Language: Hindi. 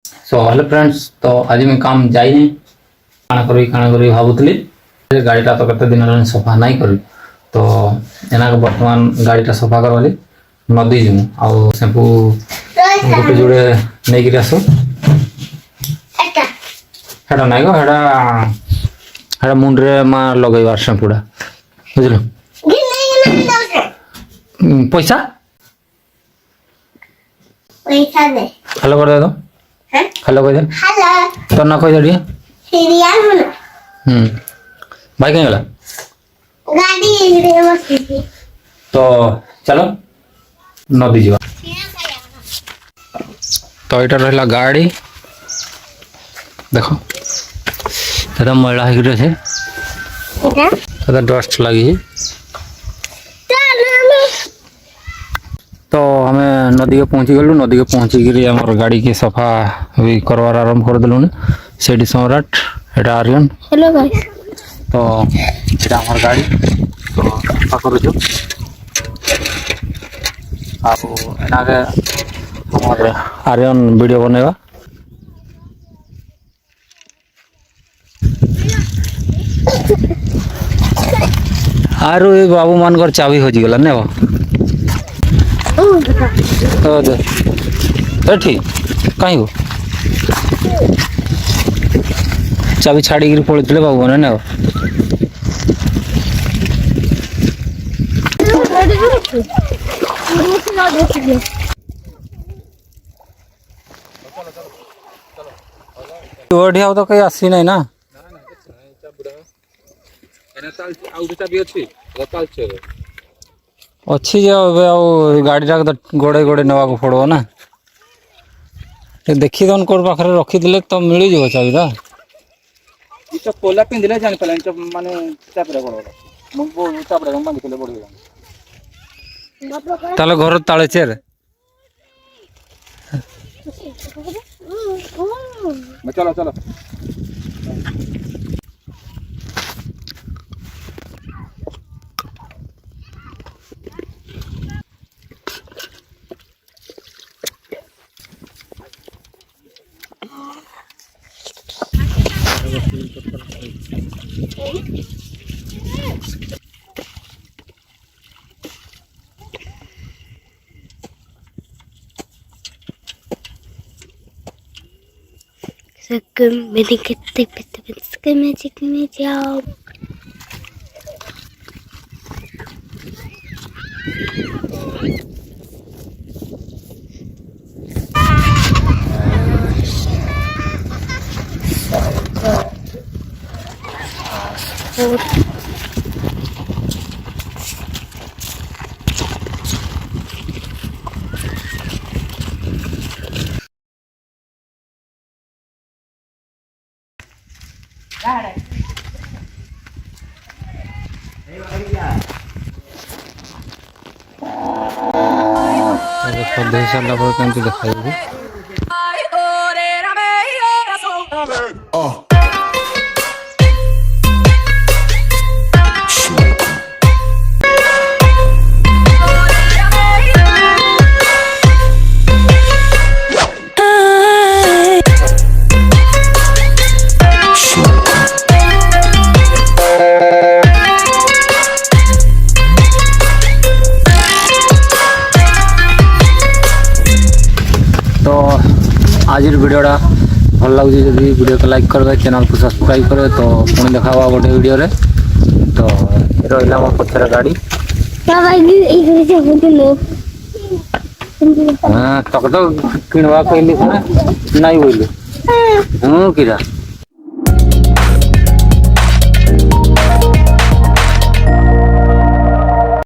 सो हेलो फ्रेंड्स, तो आज मैं काम जाई नहीं काना करी भावुली गाड़ीटा तो केते दिन हेलानी सफा नहीं करी तो एना बर्तमान गाड़ीटा सफा करवाली नदी जीमु आउ सेम्पू गोटे जोड़े नहीं गिर आसो हेडा नहीं गो हेडा हेडा मुंडरे मा लगेबार सेम्पूटा बुझलो पैसा पैसा दे हेलो कर दे तो हेलो कह दे हेलो तो ना कह दे सीरियल हो ना भाई कहीं गला गाड़ी इधर बसी तो चलो नदी जीवा तो यहाँ रहा गाड़ी देखो तो मैला हो डस्ट लगी तो हमें नदी के पहुँची गलु नदी के पहुँचिक आम गाड़ी की सफा भी करवार आरंभ कर देलु से सम्राट एटा आर्यन हेलो गाइस तो ये हमार गाड़ी तो सफा करुचु आगे हमार आर्यन वीडियो बनेगा आरु ये बाबू मान चाबी हजि गला ने ठीक कहीं हो चाबी छाड़ी पड़े बाबू मैंने ना बढ़िया तो कहीं आसी नहीं ना अच्छी गाड़ीटा तो गोड़े गोड़े नवा को पड़ो ना देखी दन कोर पाखरे रखी दिले तो मिली जो चाबीटा इटा कोला पिंदिले जानि पला इटा माने चापरे गोड़ मो चापरे गम बांधी बढ़ी ताले घर ताले चेर चलो चलो मैजिक में जाओ सधे सारा पर कमी देखा आज वीडियोटा भल लगे जब वीडियो को लाइक करेंगे चैनल को सब्सक्राइब करेंगे तो पुणी देखा गोटे वीडियो रे तो रहा मोर पछर गाड़ी हाँ तक तो किणवा कहली ना नहीं बोलू हाँ किरा